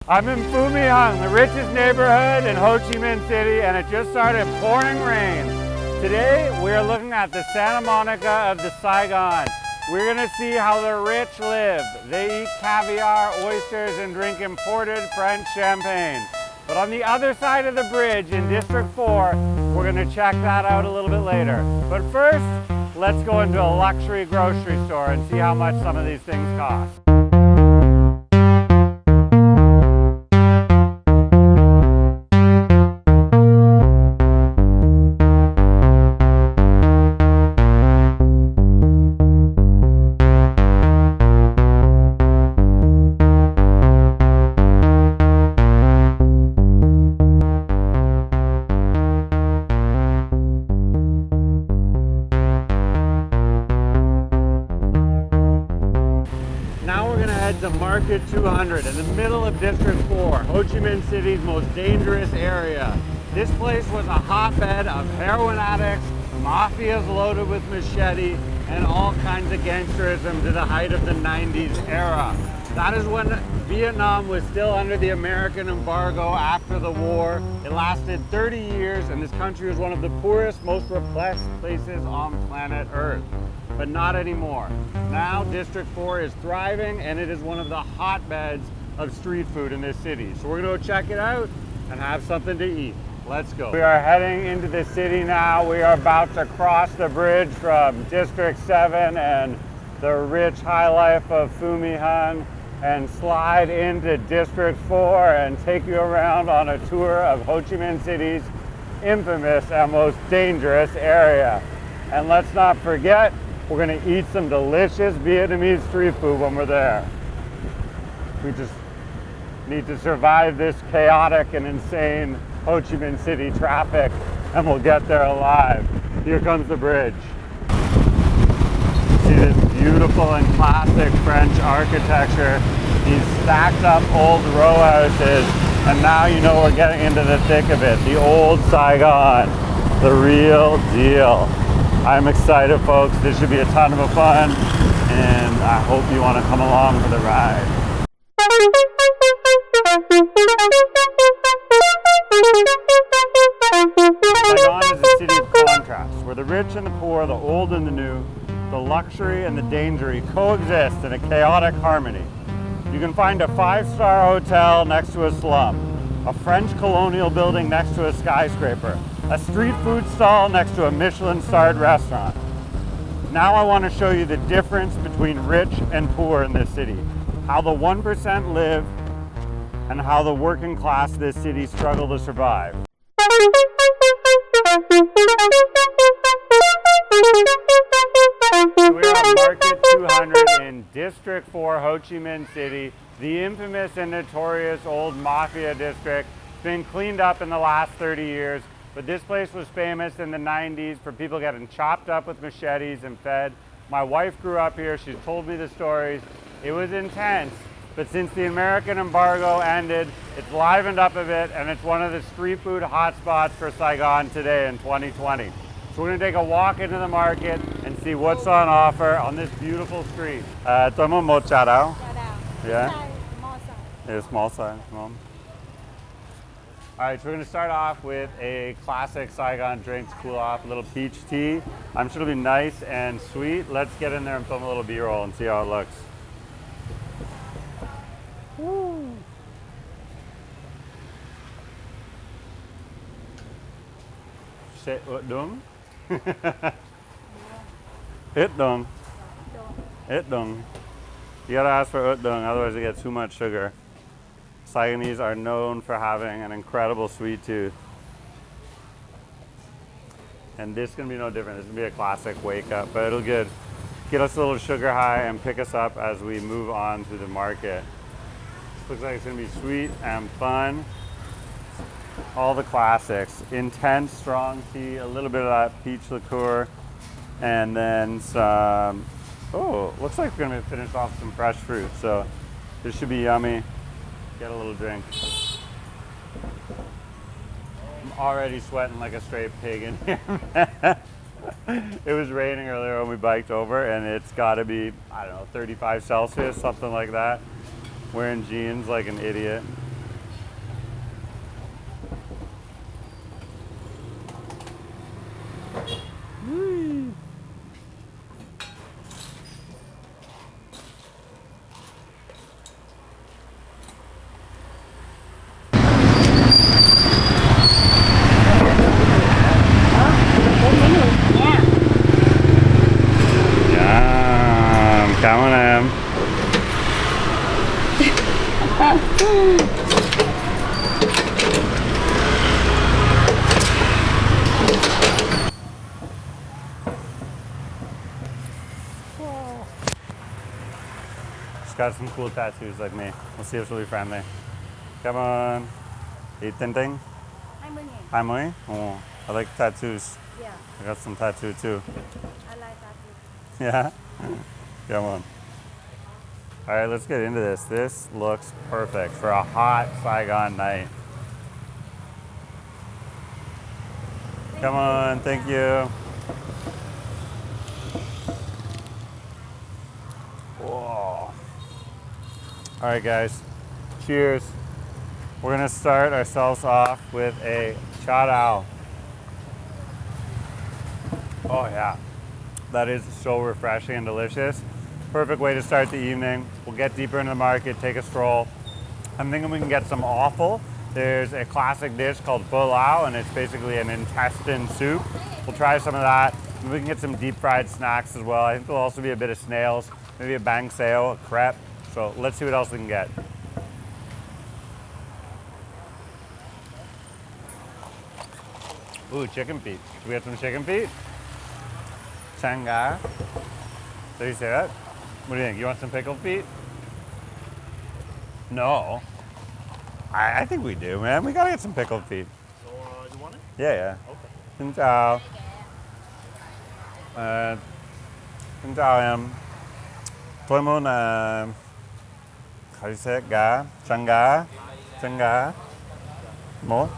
I'm in Phu My Hung, the richest neighborhood in Ho Chi Minh City, and it just started pouring rain. Today, we are looking at the Santa Monica of the Saigon. We're gonna see how the rich live. They eat caviar, oysters, and drink imported French champagne. But on the other side of the bridge in District 4, we're gonna check that out a little bit later. But first, let's go into a luxury grocery store and see how much some of these things cost. To Market 200 in the middle of District 4, Ho Chi Minh City's most dangerous area. This place was a hotbed of heroin addicts, mafias loaded with machete, and all kinds of gangsterism to the height of the 90s era. That is when Vietnam was still under the American embargo after the war. It lasted 30 years, and this country was one of the poorest, most repressed places on planet Earth. But not anymore. Now District 4 is thriving, and it is one of the hotbeds of street food in this city. So we're gonna go check it out and have something to eat. Let's go. We are heading into the city now. We are about to cross the bridge from District 7 and the rich high life of Phu My Hung and slide into District 4 and take you around on a tour of Ho Chi Minh City's infamous and most dangerous area. And let's not forget, we're gonna eat some delicious Vietnamese street food when we're there. We just need to survive this chaotic and insane Ho Chi Minh City traffic, and we'll get there alive. Here comes the bridge. See this beautiful and classic French architecture, these stacked up old row houses, and now you know we're getting into the thick of it. The old Saigon, the real deal. I'm excited, folks. This should be a ton of fun, and I hope you want to come along for the ride. Saigon is a city of contrasts, where the rich and the poor, the old and the new, the luxury and the danger coexist in a chaotic harmony. You can find a 5-star hotel next to a slum, a French colonial building next to a skyscraper, a street food stall next to a Michelin-starred restaurant. Now I want to show you the difference between rich and poor in this city, how the 1% live, and how the working class of this city struggle to survive. We are at Market 200 in District 4, Ho Chi Minh City, the infamous and notorious old Mafia District. It's been cleaned up in the last 30 years. But this place was famous in the 90s for people getting chopped up with machetes and fed. My wife grew up here. She's told me the stories. It was intense, but since the American embargo ended, it's livened up a bit, and it's one of the street food hotspots for Saigon today in 2020. So we're gonna take a walk into the market and see what's on offer on this beautiful street. Tomo mo cha dao? Yeah? Yeah, small size, Mom. All right, so we're gonna start off with a classic Saigon Drinks cool off, a little peach tea. I'm sure it'll be nice and sweet. Let's get in there and film a little B-roll and see how it looks. Woo. Say ut dung? It dung. It dung. You gotta ask for ut dung, otherwise you get too much sugar. Saigonese are known for having an incredible sweet tooth. And this is gonna be no different. This is gonna be a classic wake up, but it'll get us a little sugar high and pick us up as we move on through the market. This looks like it's gonna be sweet and fun. All the classics. Intense, strong tea, a little bit of that peach liqueur, and then some, oh, looks like we're gonna finish off some fresh fruit. So this should be yummy. Get a little drink. I'm already sweating like a straight pig in here. It was raining earlier when we biked over, and it's gotta be, I don't know, 35 Celsius, something like that. Wearing jeans like an idiot. She's got some cool tattoos like me. We'll see if she'll be friendly. Come on. Eat Tinting. 20? Oh, I like tattoos. Yeah, I got some tattoo too. I like that too. Yeah? Come on. All right, let's get into this. This looks perfect for a hot Saigon night. Come on, thank you. Whoa. All right, guys, cheers. We're gonna start ourselves off with a cha dao. Oh yeah, that is so refreshing and delicious. Perfect way to start the evening. We'll get deeper into the market, take a stroll. I'm thinking we can get some offal. There's a classic dish called pho lao, and it's basically an intestine soup. We'll try some of that. Maybe we can get some deep fried snacks as well. I think there'll also be a bit of snails, maybe a bang sao, a crepe. So let's see what else we can get. Ooh, chicken feet. Should we get some chicken feet? Changa. Did you say that? What do you think? You want some pickled feet? No. I think we do, man. We gotta get some pickled feet. So, you want it? Yeah, yeah. Okay. Xin chào. Xin chào em. Tôi muốn, how do you say it? Gà? Changa? Changa? More?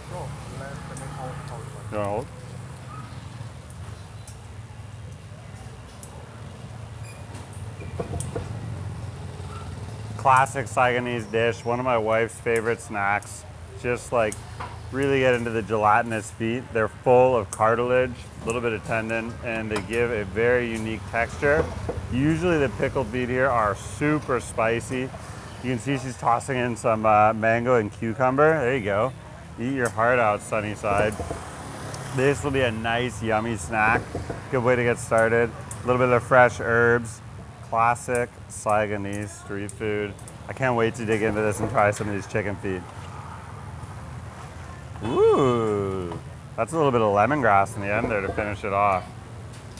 Bro, let me hold. You wanna hold? Classic Saigonese dish, one of my wife's favorite snacks. Just like really get into the gelatinous feet. They're full of cartilage, a little bit of tendon, and they give a very unique texture. Usually the pickled feet here are super spicy. You can see she's tossing in some mango and cucumber. There you go. Eat your heart out, Sunnyside. This will be a nice, yummy snack. Good way to get started. A little bit of fresh herbs. Classic Saigonese street food. I can't wait to dig into this and try some of these chicken feet. Ooh, that's a little bit of lemongrass in the end there to finish it off.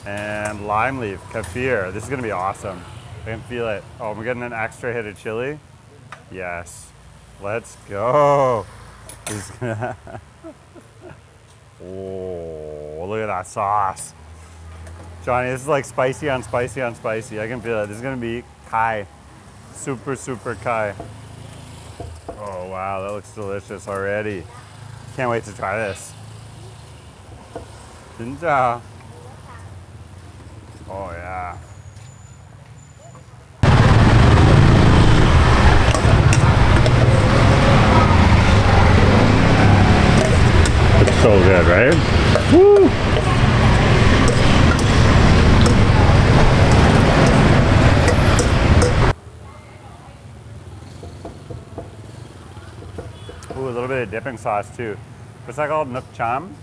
And lime leaf, kaffir. This is gonna be awesome. I can feel it. Oh, we're getting an extra hit of chili? Yes. Let's go. This is gonna oh, look at that sauce. Johnny, this is like spicy on spicy on spicy. I can feel it. This is gonna be kai. Super, super kai. Oh wow, that looks delicious already. Can't wait to try this. Jinja. Oh yeah. It's so good, right? Woo! Ooh, a little bit of dipping sauce too. What's that called? Nook cham?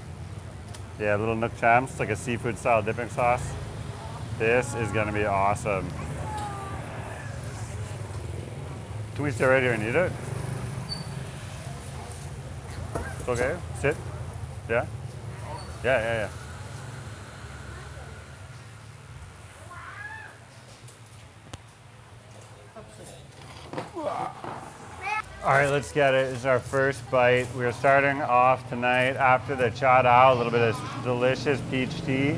Yeah, a little nook cham. It's like a seafood style dipping sauce. This is gonna be awesome. Can we stay right here and eat it? It's okay? Sit? Yeah? Yeah. All right, let's get it. This is our first bite. We're starting off tonight after the cha dao, a little bit of delicious peach tea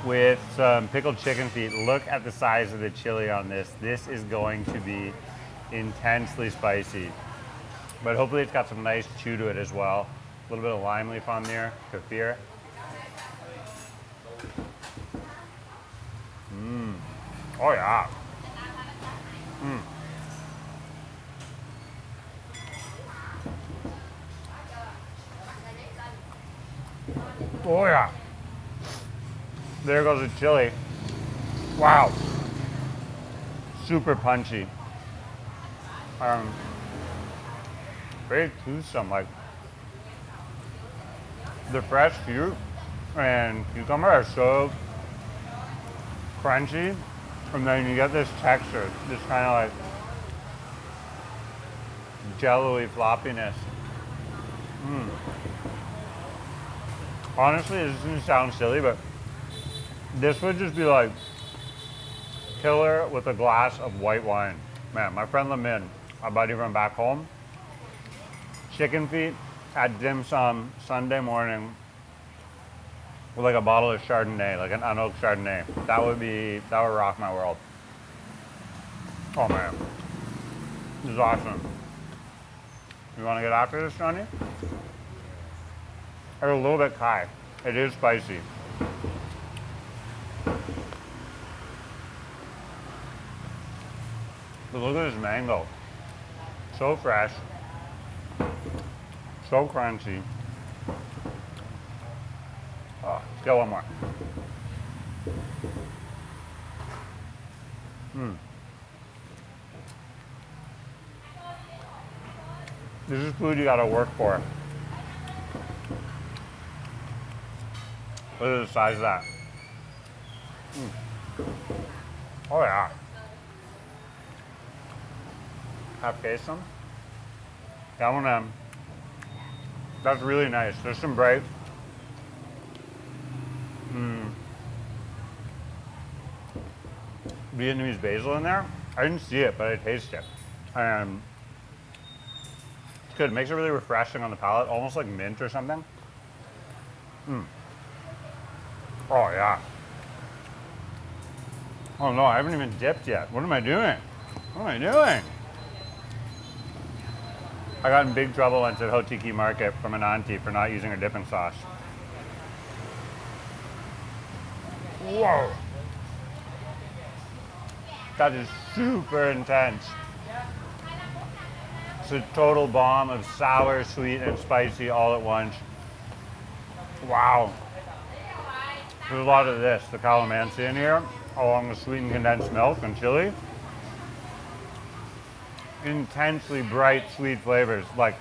with some pickled chicken feet. Look at the size of the chili on this. This is going to be intensely spicy, but hopefully it's got some nice chew to it as well. A little bit of lime leaf on there, kaffir. Oh yeah. Oh yeah. There goes the chili. Wow. Super punchy. very toothsome. Like the fresh fruit and cucumber are so crunchy, and then you get this texture, this kind of like jello-y floppiness. Honestly, this is gonna sound silly, but this would just be like killer with a glass of white wine. Man, my friend Lamin, our buddy from back home, chicken feet at dim sum Sunday morning with like a bottle of Chardonnay, like an unoaked Chardonnay. That would rock my world. Oh man, this is awesome. You want to get after this, Johnny? Or a little bit Kai. It is spicy. But look at this mango. So fresh. So crunchy. Oh, let's get one more. This is food you gotta work for. Look at the size of that. Oh yeah. Have queso? That one, that's really nice. There's some bright, Vietnamese basil in there. I didn't see it, but I taste it. And it's good. It makes it really refreshing on the palate, almost like mint or something. Oh yeah. Oh no, I haven't even dipped yet. What am I doing? What am I doing? I got in big trouble once at Hotiki Market from an auntie for not using her dipping sauce. Whoa. That is super intense. It's a total bomb of sour, sweet, and spicy all at once. Wow. There's a lot of this, the calamansi in here, along with sweetened condensed milk and chili. Intensely bright, sweet flavors, like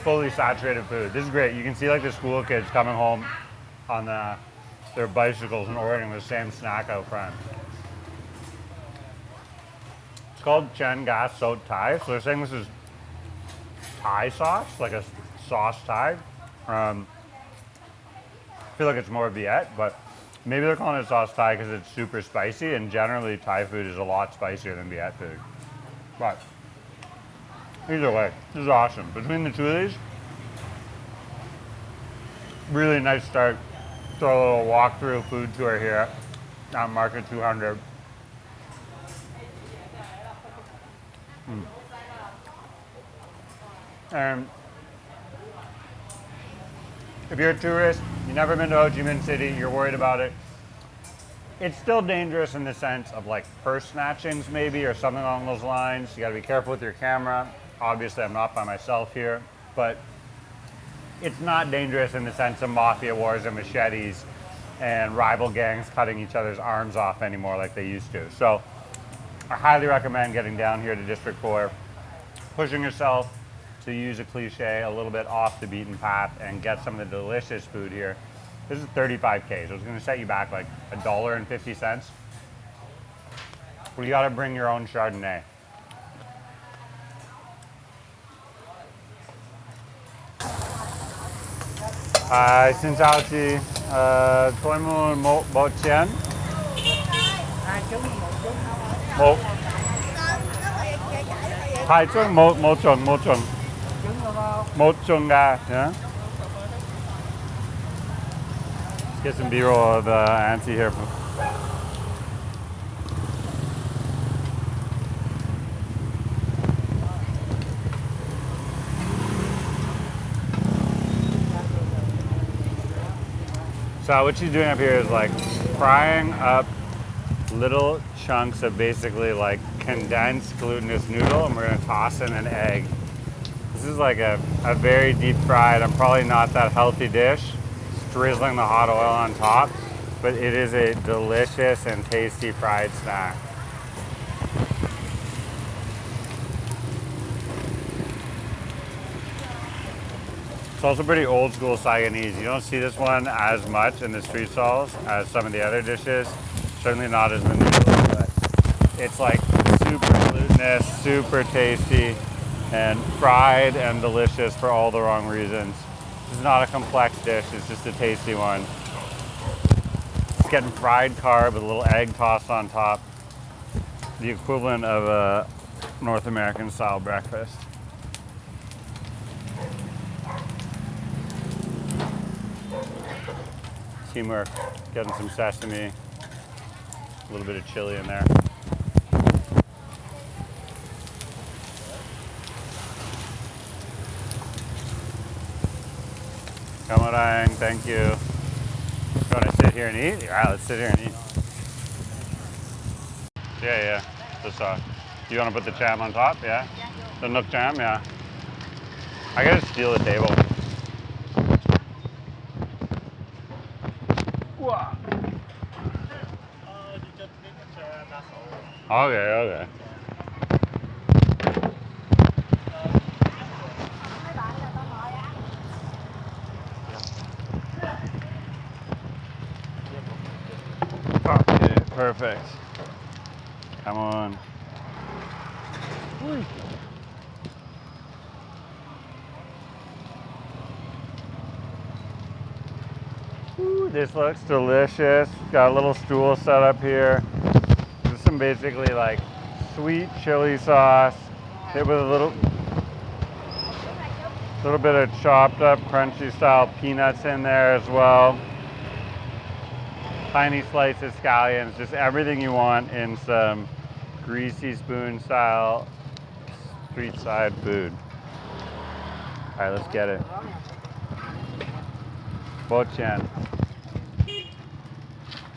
fully saturated food. This is great. You can see like the school kids coming home on their bicycles and ordering the same snack out front. It's called Chen Gas Sot Thai. So they're saying this is Thai sauce, like a sauce Thai. I feel like it's more Viet, but maybe they're calling it sauce Thai because it's super spicy, and generally Thai food is a lot spicier than Viet food. But either way, this is awesome. Between the two of these, really nice start. Throw a little walk-through food tour here on Market 200. And if you're a tourist, you've never been to Ho Chi Minh City, you're worried about it, it's still dangerous in the sense of like purse snatchings maybe, or something along those lines. You gotta be careful with your camera. Obviously I'm not by myself here, but it's not dangerous in the sense of mafia wars and machetes and rival gangs cutting each other's arms off anymore like they used to. So I highly recommend getting down here to District 4, pushing yourself to use a cliche, a little bit off the beaten path, and get some of the delicious food here. This is 35K, so it's gonna set you back like $1.50. Well, you gotta bring your own Chardonnay. Hi, xin chào chị. Tôi muốn một chén. Một. Hai trứng, một trứng. Một trứng gà, yeah. Get some B-roll of Auntie here. So what she's doing up here is like frying up little chunks of basically like condensed glutinous noodle, and we're gonna toss in an egg. This is like a very deep fried, and probably not that healthy dish, drizzling the hot oil on top, but it is a delicious and tasty fried snack. It's also pretty old school Saigonese. You don't see this one as much in the street stalls as some of the other dishes. Certainly not as the noodles, but it's like super glutinous, super tasty, and fried and delicious for all the wrong reasons. This is not a complex dish, it's just a tasty one. It's getting fried carb with a little egg tossed on top. The equivalent of a North American style breakfast. Teamwork, getting some sesame, a little bit of chili in there. Kamarang, thank you. You want to sit here and eat? Yeah, let's sit here and eat. Yeah. Just you want to put the jam on top? Yeah. The nook jam, yeah. I gotta steal the table. Wow. Okay. Okay, perfect. Come on. Ooh, this looks delicious. Got a little stool set up here. This is some basically like sweet chili sauce hit with a little bit of chopped up crunchy style peanuts in there as well. Tiny slices, scallions, just everything you want in some greasy spoon style street side food. All right, let's get it. Bochen.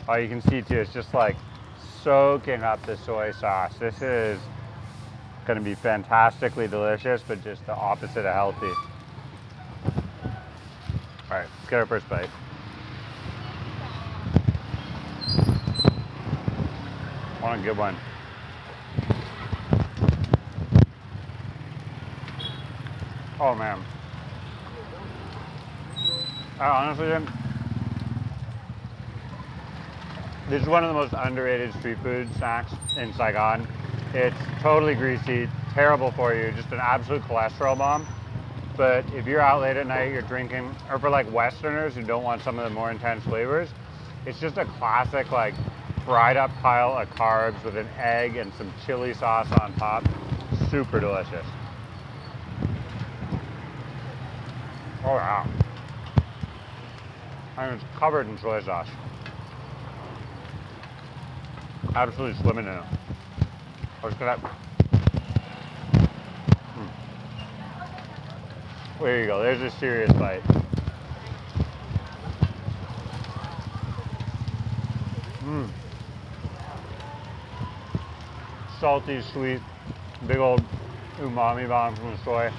Oh, you can see too, it's just like soaking up the soy sauce. This is going to be fantastically delicious, but just the opposite of healthy. All right, let's get our first bite. Want a good one. Oh man. Honestly, this is one of the most underrated street food snacks in Saigon. It's totally greasy, terrible for you, just an absolute cholesterol bomb. But if you're out late at night, you're drinking, or for like Westerners who don't want some of the more intense flavors, it's just a classic like fried up pile of carbs with an egg and some chili sauce on top. Super delicious. Oh yeah. And it's covered in soy sauce. Absolutely swimming in it. Let's get that. There you go, there's a serious bite. Salty, sweet, big old umami bomb from the soy.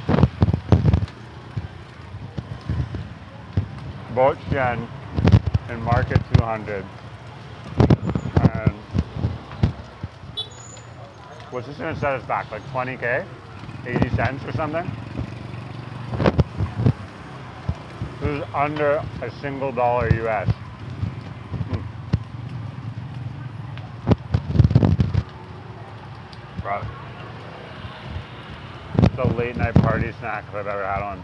Boat Shen in Market 200. And what's this gonna set us back? Like 20K? 80 cents or something? This is under a single dollar US. Right. It's a late night party snack if I've ever had one.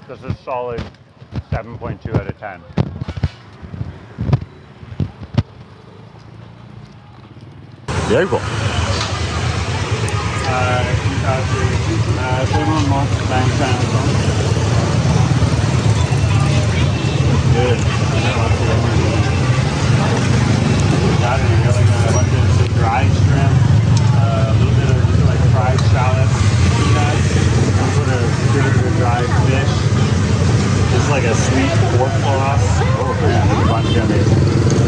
This is solid 7.2 out of 10. Beautiful. Good. Got it. A bunch of dried shrimp, a little bit of like fried shallots, peanuts, some sort of cured or dried fish. This is like a sweet pork sauce. Oh man, there's a bunch of these.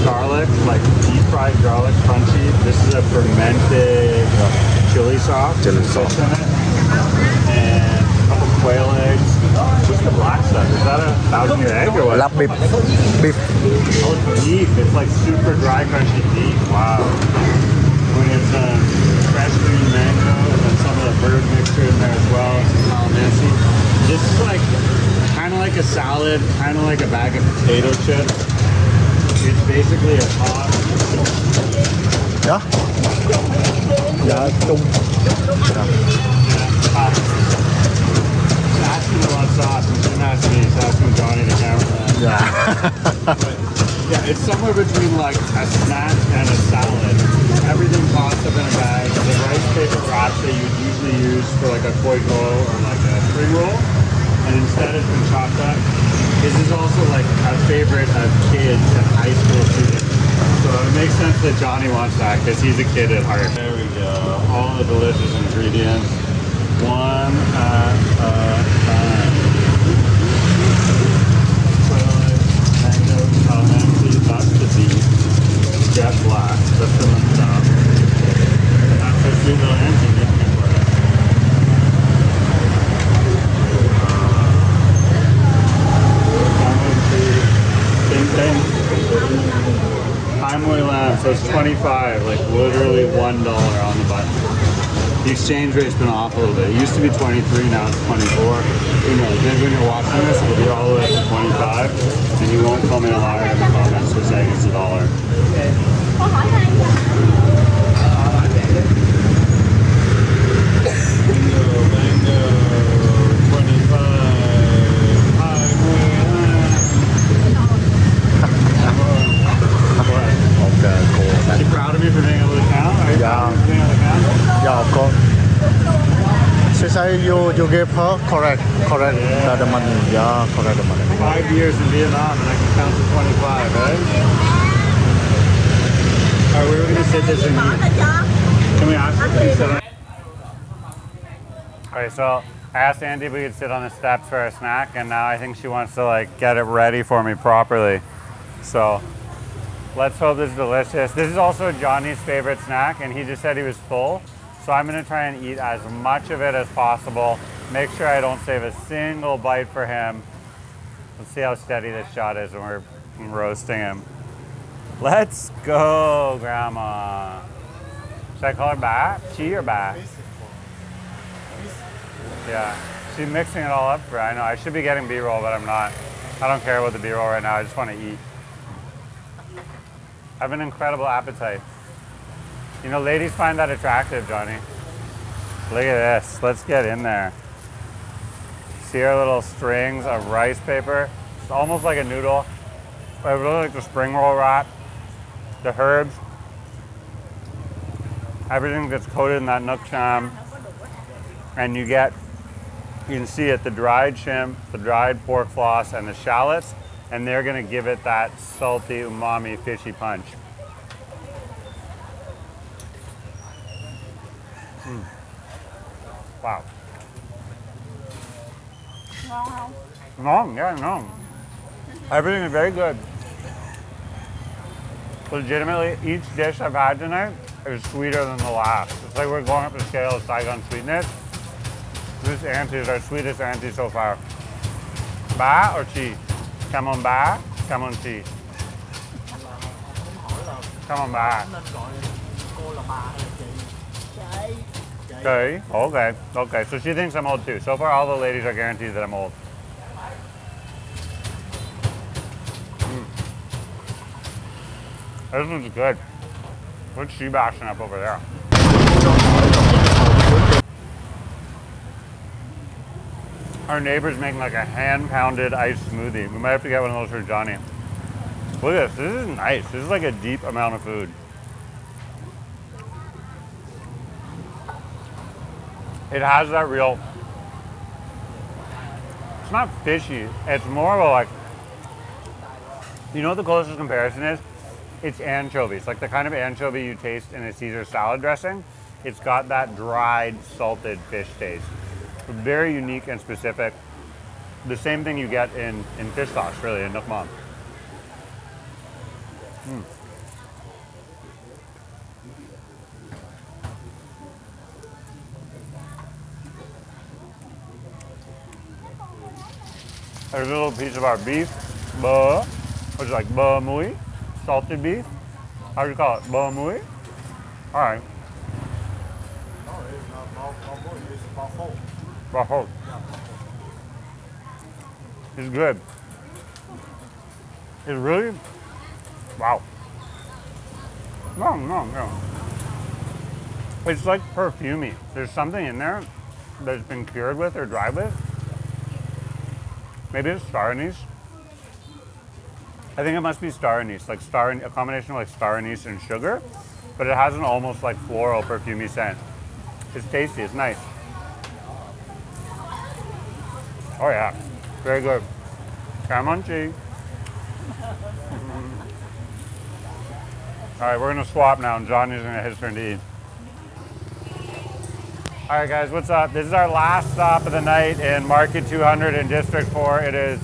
Garlic, like deep fried garlic, crunchy. This is a fermented chili sauce. Chili sauce in it. And a couple quail eggs. Just the black sauce. stuff. Is that a thousand year egg or what? Lap beef. Beef. Oh, it's beef. It's like super dry, crunchy beef. Wow. When it's fresh green mango and then some of the bird mixture in there as well. Some calamansi. This is like kind of like a salad, kind of like a bag of potato chips. It's basically a hot. Dạ. Dạ chung. Asking about sauce, and didn't ask me, he's asking Johnny the cameraman. Dạ. Yeah, it's somewhere between like a snack and a salad. Everything tossed up in a bag. The rice paper wraps that you'd usually use for like a koi ko or like a spring roll, and instead it's been chopped up. This is also like a favorite of kids and high school students. So it makes sense that Johnny wants that because he's a kid at heart. There we go. All the delicious ingredients. One at a time. Toilet, mango, calamansi, that's the beef. Jet black, that's the stuff. And that's the sweet little Auntie making it for us. Same thing. Thai Moi lamb, so it's 25, like literally $1 on the button. The exchange rate's been off a little bit. It used to be 23, now it's 24. Who knows? Maybe when you're watching this, it'll be all the way up to 25, and you won't call me a liar in the comments for saying it's $1. Mango, 25. Thai Moi lamb. Okay, cool. Are you proud of me for being able to count? Are you proud of me for being able to count? Yeah, of course. She say you give her correct the money. Yeah, correct the money. 5 years in Vietnam and I can count to 25, right? Alright, we were gonna sit this in here. Can we ask her to sit on? Alright, so I asked Auntie if we could sit on the steps for a snack, and now I think she wants to like get it ready for me properly. So let's hope this is delicious. This is also Johnny's favorite snack, and he just said he was full. So I'm gonna try and eat as much of it as possible. Make sure I don't save a single bite for him. Let's see how steady this shot is when we're roasting him. Let's go, Grandma. Should I call her Ba? Chi or Ba? Yeah, she's mixing it all up for her. I know, I should be getting B-roll, but I'm not. I don't care about the B-roll right now, I just want to eat. I have an incredible appetite. You know, ladies find that attractive, Johnny. Look at this. Let's get in there. See our little strings of rice paper? It's almost like a noodle. I really like the spring roll wrap, the herbs, everything that's coated in that nook cham. And you can see it, the dried shrimp, the dried pork floss, and the shallots, and they're gonna give it that salty, umami, fishy punch. Wow. No, yeah, no. Everything is very good. Legitimately, each dish I've had tonight is sweeter than the last. It's like we're going up the scale of Saigon sweetness. This Auntie is our sweetest Auntie so far. Ba or chi? Come on ba, come on chi. Come on ba. Okay. So she thinks I'm old too. So far, all the ladies are guaranteed that I'm old. This one's good. What's she bashing up over there? Our neighbor's making like a hand-pounded iced smoothie. We might have to get one of those for Johnny. Look at this. This is nice. This is like a deep amount of food. It has that real, it's not fishy. It's more of a like, you know what the closest comparison is? It's anchovies, like the kind of anchovy you taste in a Caesar salad dressing. It's got that dried, salted fish taste. Very unique and specific. The same thing you get in fish sauce, really, in Nook Mom. There's a little piece of our beef, bơ, which is like bơ mui, salted beef. How do you call it? Bơ mui? All right. No, it's not bao it's bao hou. Waffle. It's good. It's really, wow. No. It's like perfumey. There's something in there that's been cured with or dried with. Maybe it's star anise. I think it must be star anise, like a combination of like star anise and sugar, but it has an almost like floral perfumey scent. It's tasty, it's nice. Oh yeah, very good. Come on, Auntie. All right, we're gonna swap now, and Johnny's gonna hit his turn to eat. All right, guys, what's up? This is our last stop of the night in Market 200 in District 4. It is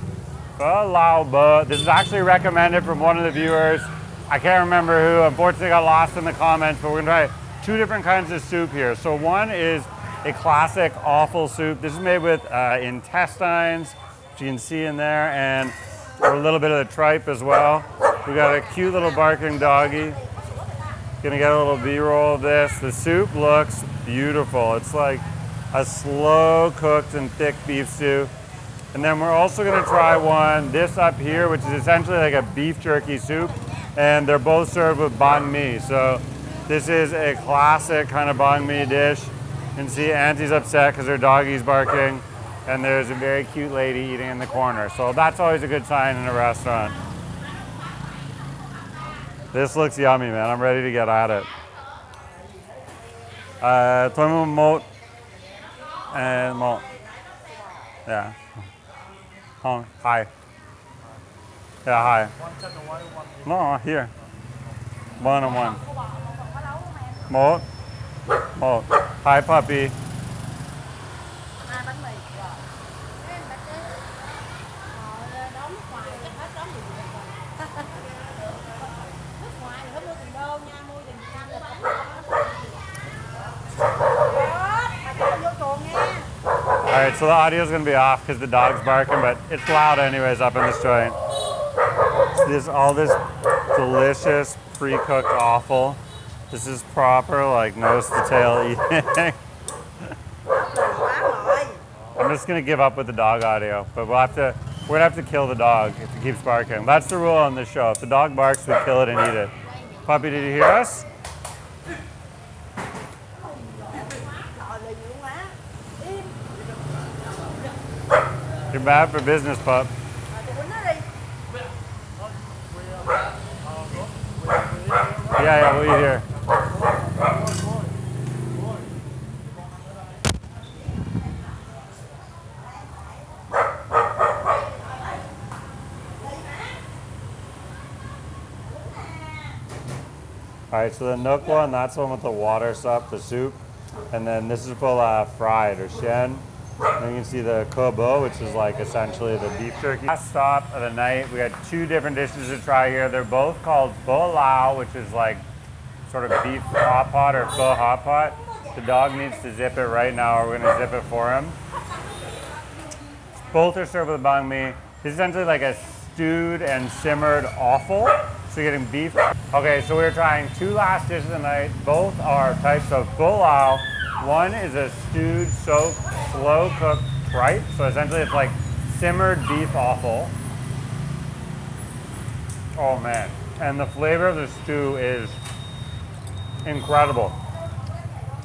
Pho Lao Bơ. This is actually recommended from one of the viewers. I can't remember who. Unfortunately, got lost in the comments, but we're gonna try two different kinds of soup here. So one is a classic offal soup. This is made with intestines, which you can see in there, and a little bit of the tripe as well. We got a cute little barking doggy. Gonna get a little B-roll of this. The soup looks beautiful. It's like a slow cooked and thick beef stew. And then we're also gonna try this up here, which is essentially like a beef jerky soup. And they're both served with banh mi. So this is a classic kind of banh mi dish. You can see Auntie's upset because her doggy's barking. And there's a very cute lady eating in the corner. So that's always a good sign in a restaurant. This looks yummy, man. I'm ready to get at it. Tôi một and một. Yeah. Hi. Yeah, hi. One check and white, one. No, here. One on one. Một. Hi, puppy. All right, so the audio is going to be off because the dog's barking, but it's loud anyways up in this joint. All this delicious pre-cooked offal. This is proper, like nose to tail eating. I'm just going to give up with the dog audio, but we're going to have to kill the dog if it keeps barking. That's the rule on this show. If the dog barks, we kill it and eat it. Puppy, did you hear us? You're bad for business, pup. Yeah, we'll eat here. All right, so the Nook one, that's the one with the water stuff, the soup. And then this is full fried or shen. And you can see the kobo, which is like essentially the beef jerky. Last stop of the night, we had two different dishes to try here. They're both called pho lao, which is like sort of beef hot pot or pho hot pot. The dog needs to zip it right now, or we're gonna zip it for him. Both are served with banh mi. This is essentially like a stewed and simmered offal. So you're getting beef. Okay, so we're trying two last dishes of the night. Both are types of pho lao. One is a stewed, soaked, slow-cooked tripe. So essentially it's like simmered beef offal. Oh man. And the flavor of the stew is incredible.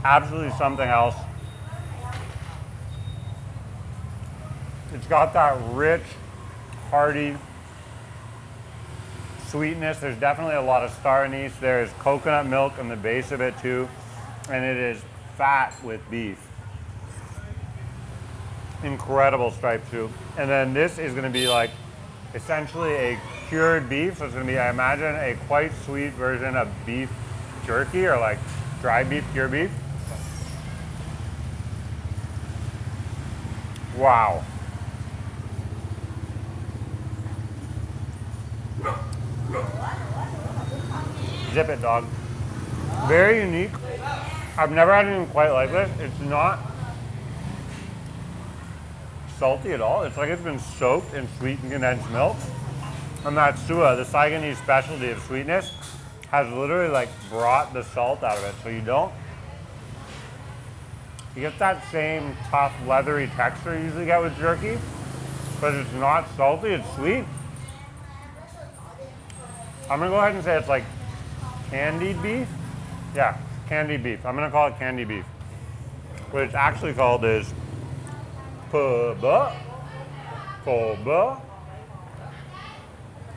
Absolutely something else. It's got that rich, hearty sweetness. There's definitely a lot of star anise. There's coconut milk in the base of it too. And it is fat with beef. Incredible stripe too. And then this is gonna be like essentially a cured beef. So it's gonna be, I imagine, a quite sweet version of beef jerky or like dry beef, cured beef. Wow. Zip it, dog. Very unique. I've never had anything quite like this. It's not salty at all. It's like it's been soaked in sweetened condensed milk. And that sua, the Saigonese specialty of sweetness, has literally like brought the salt out of it. So you get that same tough, leathery texture you usually get with jerky, but it's not salty, it's sweet. I'm gonna go ahead and say it's like candied beef. Yeah, candied beef. I'm gonna call it candied beef. What it's actually called is pho.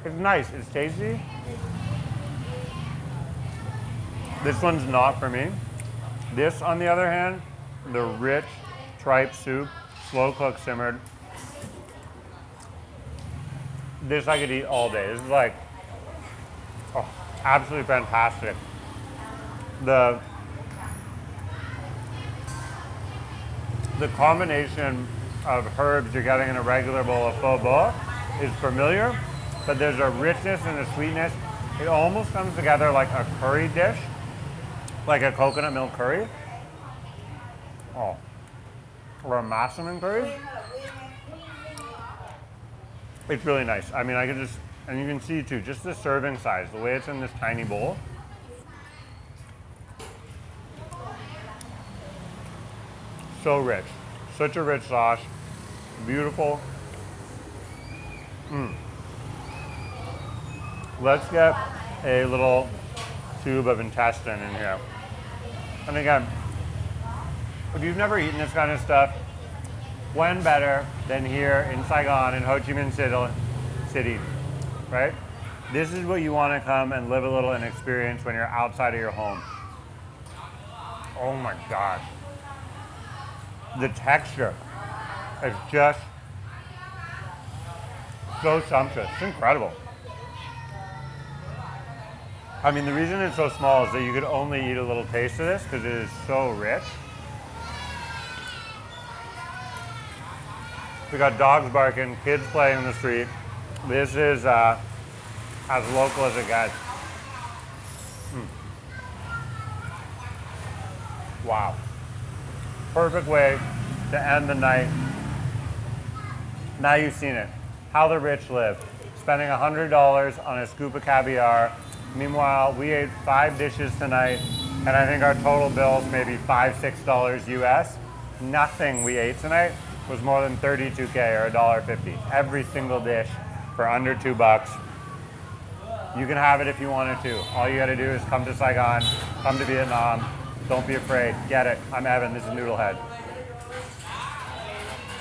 It's nice, it's tasty. This one's not for me. This, on the other hand, the rich tripe soup, slow cooked, simmered. This I could eat all day. This is like, oh, absolutely fantastic. The combination of herbs you're getting in a regular bowl of pho bo is familiar, but there's a richness and a sweetness. It almost comes together like a curry dish, like a coconut milk curry. Oh, or a massaman curry. It's really nice. I mean, I could just, and you can see too, just the serving size, the way it's in this tiny bowl. So rich, such a rich sauce, beautiful. Let's get a little tube of intestine in here. And again, if you've never eaten this kind of stuff, when better than here in Saigon, in Ho Chi Minh City, right? This is what you want to come and live a little and experience when you're outside of your home. Oh my gosh. The texture is just so sumptuous. It's incredible. I mean, the reason it's so small is that you could only eat a little taste of this because it is so rich. We got dogs barking, kids playing in the street. This is as local as it gets. Wow. Perfect way to end the night. Now you've seen it. How the rich live. Spending $100 on a scoop of caviar. Meanwhile, we ate 5 dishes tonight, and I think our total bill's maybe $5, $6 US. Nothing we ate tonight was more than $32K or $1.50. Every single dish for under $2. You can have it if you wanted to. All you gotta do is come to Saigon, come to Vietnam. Don't be afraid, get it. I'm Evan, this is Noodlehead.